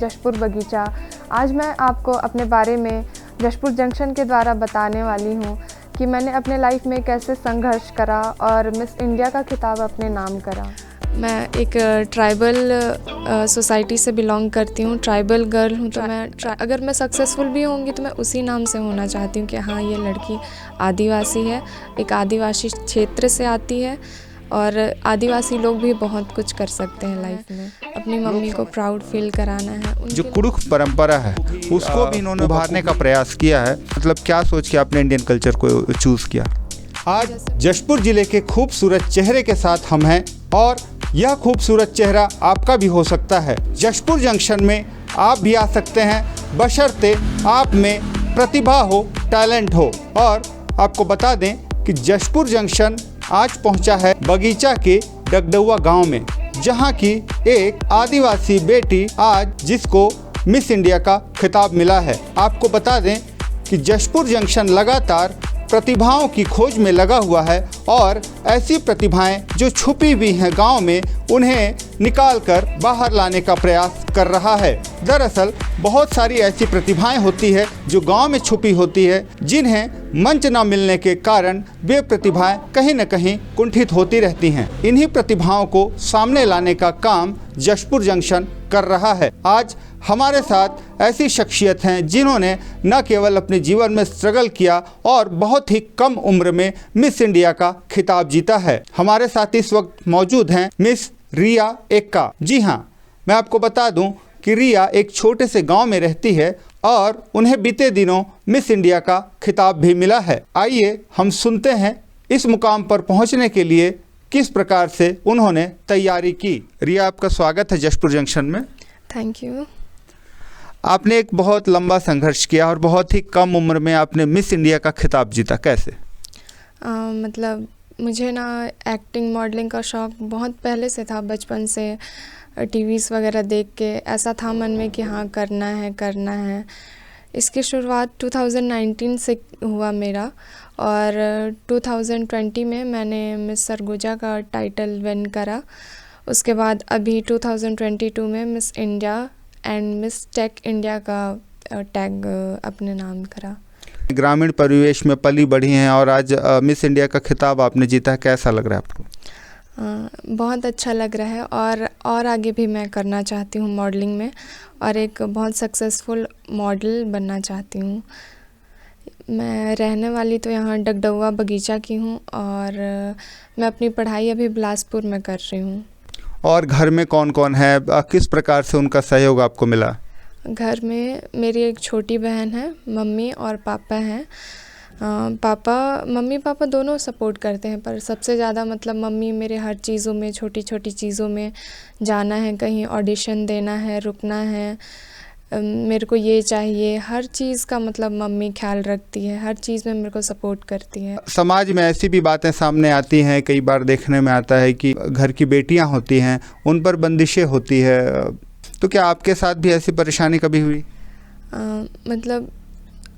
जशपुर बगीचा। आज मैं आपको अपने बारे में जशपुर जंक्शन के द्वारा बताने वाली हूँ कि मैंने अपने लाइफ में कैसे संघर्ष करा और मिस इंडिया का खिताब अपने नाम करा। मैं एक ट्राइबल सोसाइटी से बिलोंग करती हूँ, ट्राइबल गर्ल हूँ। तो मैं अगर मैं सक्सेसफुल भी होंगी तो मैं उसी नाम से होना चाहती हूँ कि हाँ, ये लड़की आदिवासी है, एक आदिवासी क्षेत्र से आती है और आदिवासी लोग भी बहुत कुछ कर सकते हैं लाइफ में। अपनी मम्मी को प्राउड फील कराना है। जो कुड़ुख परंपरा है उसको भी इन्होंने उभारने का प्रयास किया है। मतलब क्या सोच के आपने इंडियन कल्चर को चूज़ किया? आज जशपुर जिले के खूबसूरत चेहरे के साथ हम हैं और यह खूबसूरत चेहरा आपका भी हो सकता है। जशपुर जंक्शन में आप भी आ सकते हैं, बशर्ते आप में प्रतिभा हो, टैलेंट हो। और आपको बता दें कि जशपुर जंक्शन आज पहुंचा है बगीचा के डगडुआ गांव में, जहां की एक आदिवासी बेटी आज जिसको मिस इंडिया का खिताब मिला है। आपको बता दें कि जशपुर जंक्शन लगातार प्रतिभाओं की खोज में लगा हुआ है और ऐसी प्रतिभाएं जो छुपी हुई हैं गांव में, उन्हें निकालकर बाहर लाने का प्रयास कर रहा है। दरअसल बहुत सारी ऐसी प्रतिभाएं होती है जो गांव में छुपी होती है, जिन्हें मंच न मिलने के कारण वे प्रतिभाएं कहीं न कहीं कुंठित होती रहती हैं। इन्हीं प्रतिभाओं को सामने लाने का काम जशपुर जंक्शन कर रहा है। आज हमारे साथ ऐसी शख्सियत हैं जिन्होंने न केवल अपने जीवन में स्ट्रगल किया और बहुत ही कम उम्र में मिस इंडिया का खिताब जीता है। हमारे साथ इस वक्त मौजूद हैं मिस रिया एक्का। जी हाँ, मैं आपको बता दूं कि रिया एक छोटे से गांव में रहती है और उन्हें बीते दिनों मिस इंडिया का खिताब भी मिला है। आइए हम सुनते हैं इस मुकाम पर पहुंचने के लिए किस प्रकार से उन्होंने तैयारी की। रिया, आपका स्वागत है जशपुर जंक्शन में। Thank you. आपने एक बहुत लंबा संघर्ष किया और बहुत ही कम उम्र में आपने मिस इंडिया का खिताब जीता, कैसे? मतलब मुझे ना एक्टिंग मॉडलिंग का शौक़ बहुत पहले से था, बचपन से टीवीज़ वगैरह देख के ऐसा था मन में कि हाँ करना है। इसकी शुरुआत 2019 से हुआ मेरा और 2020 में मैंने मिस सरगुजा का टाइटल विन करा। उसके बाद अभी 2022 में miss India and miss tech India का टैग अपने नाम करा। ग्रामीण परिवेश में पली बढ़ी हैं और आज मिस इंडिया का खिताब आपने जीता है, कैसा लग रहा है आपको? बहुत अच्छा लग रहा है और आगे भी मैं करना चाहती हूँ मॉडलिंग में और एक बहुत सक्सेसफुल मॉडल बनना चाहती हूँ। मैं रहने वाली तो यहाँ डगडुआ बगीचा की हूँ और मैं अपनी पढ़ाई अभी बिलासपुर में कर रही हूँ। और घर में कौन कौन है, किस प्रकार से उनका सहयोग आपको मिला? घर में मेरी एक छोटी बहन है, मम्मी और पापा हैं। मम्मी पापा दोनों सपोर्ट करते हैं, पर सबसे ज़्यादा मतलब मम्मी मेरे हर चीज़ों में, छोटी छोटी चीज़ों में, जाना है कहीं ऑडिशन देना है, रुकना है, मेरे को ये चाहिए, हर चीज़ का मतलब मम्मी ख्याल रखती है, हर चीज़ में मेरे को सपोर्ट करती है। समाज में ऐसी भी बातें सामने आती हैं, कई बार देखने में आता है कि घर की बेटियां होती हैं, उन पर बंदिशें होती है, तो क्या आपके साथ भी ऐसी परेशानी कभी हुई? मतलब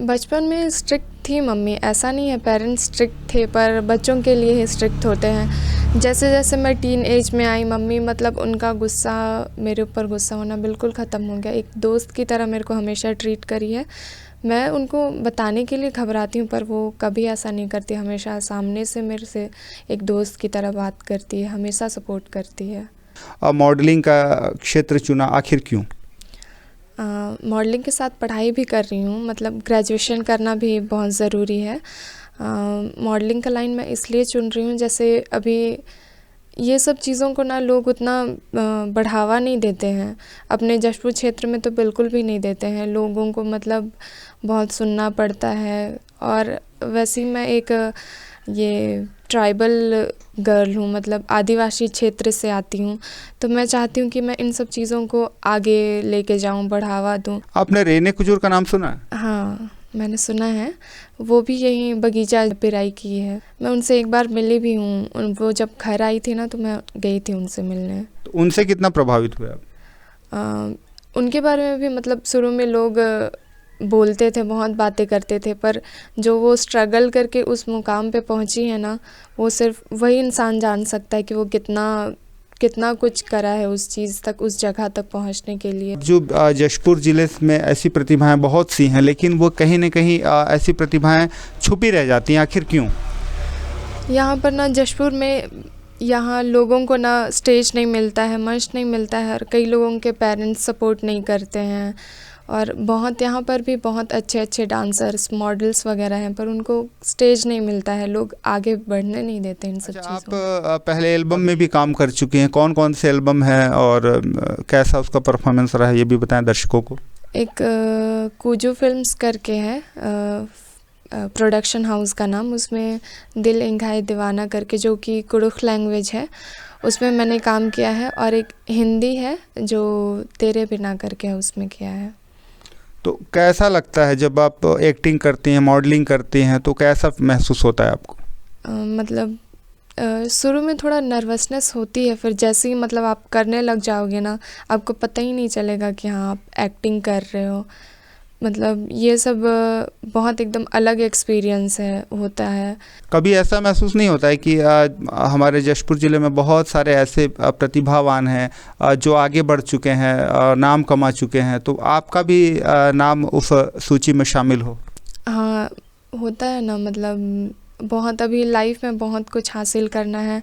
बचपन में स्ट्रिक्ट थी मम्मी, ऐसा नहीं है पेरेंट्स स्ट्रिक्ट थे, पर बच्चों के लिए ही स्ट्रिक्ट होते हैं। जैसे जैसे मैं टीन एज में आई, मम्मी मतलब उनका गुस्सा, मेरे ऊपर गुस्सा होना बिल्कुल ख़त्म हो गया। एक दोस्त की तरह मेरे को हमेशा ट्रीट करी है। मैं उनको बताने के लिए घबराती हूँ पर वो कभी ऐसा नहीं करती, हमेशा सामने से मेरे से एक दोस्त की तरह बात करती है, हमेशा सपोर्ट करती है। मॉडलिंग का क्षेत्र चुना आखिर क्यों? मॉडलिंग के साथ पढ़ाई भी कर रही हूँ, मतलब ग्रेजुएशन करना भी बहुत ज़रूरी है। मॉडलिंग का लाइन मैं इसलिए चुन रही हूँ, जैसे अभी ये सब चीज़ों को ना लोग उतना बढ़ावा नहीं देते हैं, अपने जशपुर क्षेत्र में तो बिल्कुल भी नहीं देते हैं। लोगों को मतलब बहुत सुनना पड़ता है और वैसे ही मैं एक ये ट्राइबल गर्ल हूँ, मतलब आदिवासी क्षेत्र से आती हूँ, तो मैं चाहती हूँ कि मैं इन सब चीज़ों को आगे लेके जाऊँ, बढ़ावा दूँ। आपने रेने कुजूर का नाम सुना है? हाँ, मैंने सुना है, वो भी यहीं बगीचा पिराई की है। मैं उनसे एक बार मिली भी हूँ, वो जब घर आई थी ना तो मैं गई थी उनसे मिलने। तो उनसे कितना प्रभावित हुए आप? उनके बारे में भी मतलब शुरू में लोग बोलते थे, बहुत बातें करते थे, पर जो वो स्ट्रगल करके उस मुकाम पे पहुंची है ना, वो सिर्फ वही इंसान जान सकता है कि वो कितना कितना कुछ करा है उस चीज़ तक, उस जगह तक पहुंचने के लिए। जो जशपुर ज़िले में ऐसी प्रतिभाएं बहुत सी हैं, लेकिन वो कहीं न कहीं ऐसी प्रतिभाएं छुपी रह जाती हैं, आखिर क्यों? यहाँ पर ना जशपुर में यहाँ लोगों को ना स्टेज नहीं मिलता है, मंच नहीं मिलता है, और कई लोगों के पेरेंट्स सपोर्ट नहीं करते हैं, और बहुत यहाँ पर भी बहुत अच्छे अच्छे डांसर्स, मॉडल्स वगैरह हैं, पर उनको स्टेज नहीं मिलता है, लोग आगे बढ़ने नहीं देते इन सब चीज़ों में। आप पहले एल्बम में भी काम कर चुके हैं, कौन कौन से एल्बम हैं और कैसा उसका परफॉर्मेंस रहा है, ये भी बताएं दर्शकों को। एक कूजू फिल्म्स करके है प्रोडक्शन हाउस का नाम, उसमें दिल इंघाई दीवाना करके, जो कि कुड़ुख लैंग्वेज है, उसमें मैंने काम किया है। और एक हिंदी है जो तेरे बिना करके है, उसमें किया है। तो कैसा लगता है जब आप एक्टिंग करती हैं, मॉडलिंग करती हैं, तो कैसा महसूस होता है आपको? मतलब शुरू में थोड़ा नर्वसनेस होती है, फिर जैसे ही मतलब आप करने लग जाओगे ना, आपको पता ही नहीं चलेगा कि हाँ आप एक्टिंग कर रहे हो। मतलब ये सब बहुत एकदम अलग एक्सपीरियंस होता है। कभी ऐसा महसूस नहीं होता है कि हमारे जशपुर ज़िले में बहुत सारे ऐसे प्रतिभावान हैं जो आगे बढ़ चुके हैं, नाम कमा चुके हैं, तो आपका भी नाम उस सूची में शामिल हो? हाँ, होता है ना, मतलब बहुत अभी लाइफ में बहुत कुछ हासिल करना है,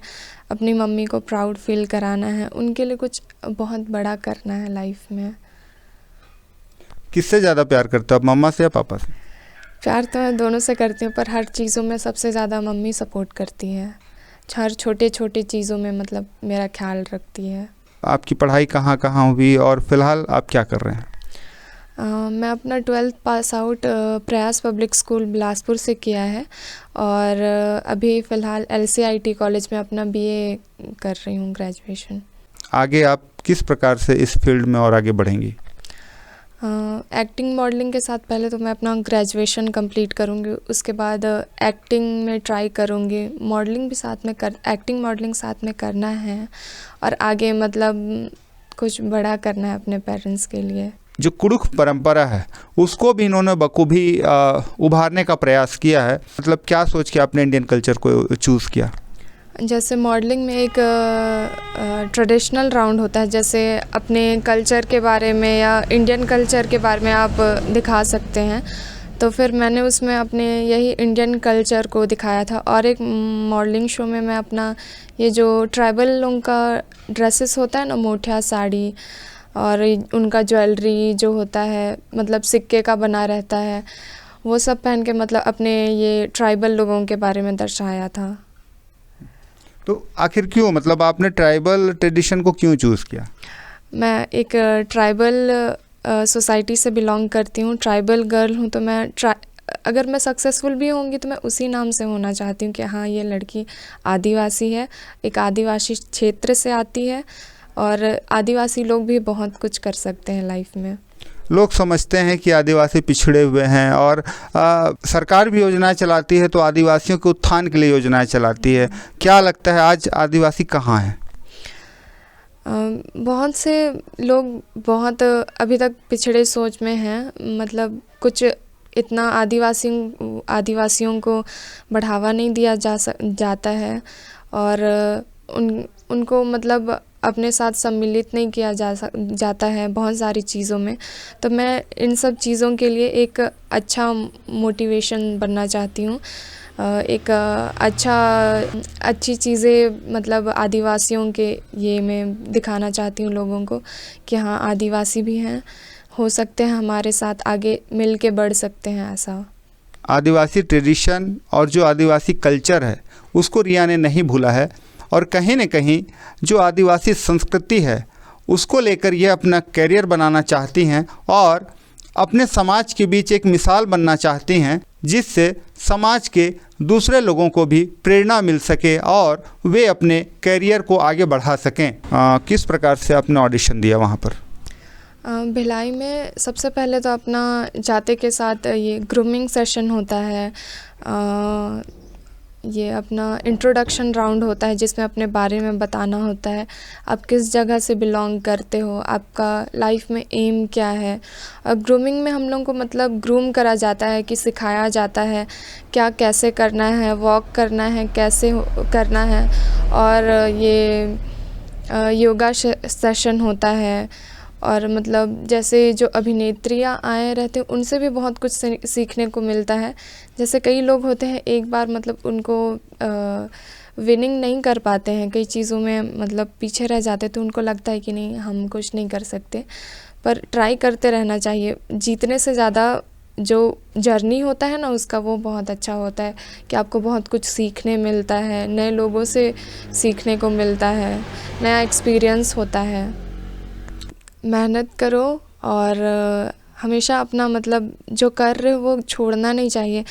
अपनी मम्मी को प्राउड फील कराना है, उनके लिए कुछ बहुत बड़ा करना है लाइफ में। किससे ज़्यादा प्यार करते हो आप, मम्मा से या पापा से? प्यार तो मैं दोनों से करती हूँ, पर हर चीज़ों में सबसे ज़्यादा मम्मी सपोर्ट करती है, हर छोटे छोटे चीज़ों में मतलब मेरा ख्याल रखती है। आपकी पढ़ाई कहाँ कहाँ हुई और फिलहाल आप क्या कर रहे हैं? मैं अपना 12th पास आउट प्रयास पब्लिक स्कूल बिलासपुर से किया है, और अभी फ़िलहाल LCIT कॉलेज में अपना BA कर रही हूँ, ग्रेजुएशन। आगे आप किस प्रकार से इस फील्ड में और आगे बढ़ेंगी? एक्टिंग मॉडलिंग के साथ पहले तो मैं अपना ग्रेजुएशन कंप्लीट करूँगी, उसके बाद एक्टिंग में ट्राई करूँगी, मॉडलिंग भी साथ में एक्टिंग मॉडलिंग साथ में करना है, और आगे मतलब कुछ बड़ा करना है अपने पेरेंट्स के लिए। जो कुड़ुख परंपरा है उसको भी इन्होंने बखूबी उभारने का प्रयास किया है। मतलब क्या सोच के आपने इंडियन कल्चर को चूज़ किया? जैसे मॉडलिंग में एक ट्रेडिशनल राउंड होता है, जैसे अपने कल्चर के बारे में या इंडियन कल्चर के बारे में आप दिखा सकते हैं, तो फिर मैंने उसमें अपने यही इंडियन कल्चर को दिखाया था। और एक मॉडलिंग शो में मैं अपना ये जो ट्राइबल लोगों का ड्रेसेस होता है ना, मोठिया साड़ी, और उनका ज्वेलरी जो होता है मतलब सिक्के का बना रहता है, वो सब पहन के मतलब अपने ये ट्राइबल लोगों के बारे में दर्शाया था। तो आखिर क्यों, मतलब आपने ट्राइबल ट्रेडिशन को क्यों चूज़ किया? मैं एक ट्राइबल सोसाइटी से बिलोंग करती हूँ, ट्राइबल गर्ल हूँ, तो मैं अगर मैं सक्सेसफुल भी होंगी तो मैं उसी नाम से होना चाहती हूँ कि हाँ ये लड़की आदिवासी है, एक आदिवासी क्षेत्र से आती है, और आदिवासी लोग भी बहुत कुछ कर सकते हैं लाइफ में। लोग समझते हैं कि आदिवासी पिछड़े हुए हैं, और सरकार भी योजनाएं चलाती है, तो आदिवासियों के उत्थान के लिए योजनाएं चलाती है। क्या लगता है आज आदिवासी कहाँ हैं? बहुत से लोग बहुत अभी तक पिछड़े सोच में हैं, मतलब कुछ इतना आदिवासियों को बढ़ावा नहीं दिया जाता है, और उनको मतलब अपने साथ सम्मिलित नहीं किया जाता है बहुत सारी चीज़ों में। तो मैं इन सब चीज़ों के लिए एक अच्छा मोटिवेशन बनना चाहती हूँ, एक अच्छी चीज़ें मतलब आदिवासियों के ये मैं दिखाना चाहती हूँ लोगों को कि हाँ आदिवासी भी हैं, हो सकते हैं हमारे साथ आगे मिल के बढ़ सकते हैं। ऐसा आदिवासी ट्रेडिशन और जो आदिवासी कल्चर है उसको रिया ने नहीं भूला है, और कहीं न कहीं जो आदिवासी संस्कृति है उसको लेकर ये अपना करियर बनाना चाहती हैं, और अपने समाज के बीच एक मिसाल बनना चाहती हैं, जिससे समाज के दूसरे लोगों को भी प्रेरणा मिल सके और वे अपने करियर को आगे बढ़ा सकें। किस प्रकार से आपने ऑडिशन दिया वहाँ पर? भिलाई में सबसे पहले तो अपना जाते के साथ ये ग्रूमिंग सेशन होता है, ये अपना इंट्रोडक्शन राउंड होता है जिसमें अपने बारे में बताना होता है, आप किस जगह से बिलोंग करते हो, आपका लाइफ में एम क्या है। और ग्रूमिंग में हम लोगों को मतलब ग्रूम करा जाता है कि सिखाया जाता है क्या कैसे करना है, वॉक करना है कैसे करना है, और ये योगा सेशन होता है और मतलब जैसे जो अभिनेत्रियाँ आए रहते हैं उनसे भी बहुत कुछ सीखने को मिलता है। जैसे कई लोग होते हैं एक बार मतलब उनको विनिंग नहीं कर पाते हैं, कई चीज़ों में मतलब पीछे रह जाते, तो उनको लगता है कि नहीं हम कुछ नहीं कर सकते, पर ट्राई करते रहना चाहिए। जीतने से ज़्यादा जो जर्नी होता है ना उसका, वो बहुत अच्छा होता है कि आपको बहुत कुछ सीखने मिलता है, नए लोगों से सीखने को मिलता है, नया एक्सपीरियंस होता है। मेहनत करो और हमेशा अपना मतलब जो कर रहे हो वो छोड़ना नहीं चाहिए,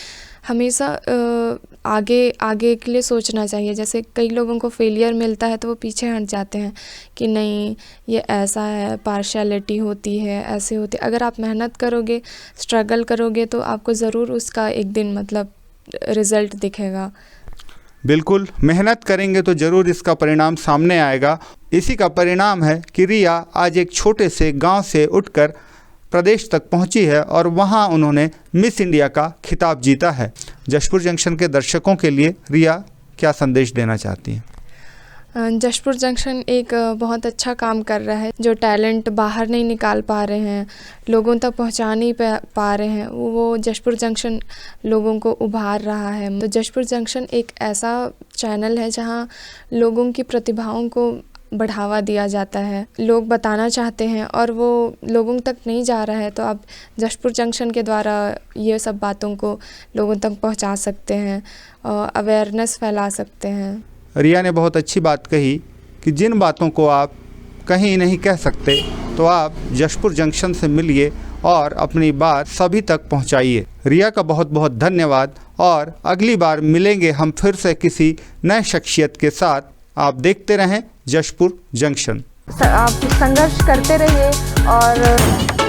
हमेशा आगे के लिए सोचना चाहिए। जैसे कई लोगों को फेलियर मिलता है तो वो पीछे हट जाते हैं कि नहीं ये ऐसा है, पार्शियलिटी होती है, ऐसे होती है। अगर आप मेहनत करोगे, स्ट्रगल करोगे तो आपको ज़रूर उसका एक दिन मतलब रिज़ल्ट दिखेगा। बिल्कुल, मेहनत करेंगे तो ज़रूर इसका परिणाम सामने आएगा। इसी का परिणाम है कि रिया आज एक छोटे से गांव से उठकर प्रदेश तक पहुंची है और वहां उन्होंने मिस इंडिया का खिताब जीता है। जशपुर जंक्शन के दर्शकों के लिए रिया क्या संदेश देना चाहती हैं? जशपुर जंक्शन एक बहुत अच्छा काम कर रहा है। जो टैलेंट बाहर नहीं निकाल पा रहे हैं, लोगों तक पहुंचा नहीं पा रहे हैं, वो जशपुर जंक्शन लोगों को उभार रहा है। तो जशपुर जंक्शन एक ऐसा चैनल है जहां लोगों की प्रतिभाओं को बढ़ावा दिया जाता है। लोग बताना चाहते हैं और वो लोगों तक नहीं जा रहा है, तो आप जशपुर जंक्शन के द्वारा ये सब बातों को लोगों तक पहुंचा सकते हैं और अवेयरनेस फैला सकते हैं। रिया ने बहुत अच्छी बात कही कि जिन बातों को आप कहीं नहीं कह सकते तो आप जशपुर जंक्शन से मिलिए और अपनी बात सभी तक पहुंचाइए। रिया का बहुत बहुत धन्यवाद और अगली बार मिलेंगे हम फिर से किसी नए शख्सियत के साथ। आप देखते रहें जशपुर जंक्शन। आप संघर्ष करते रहिए और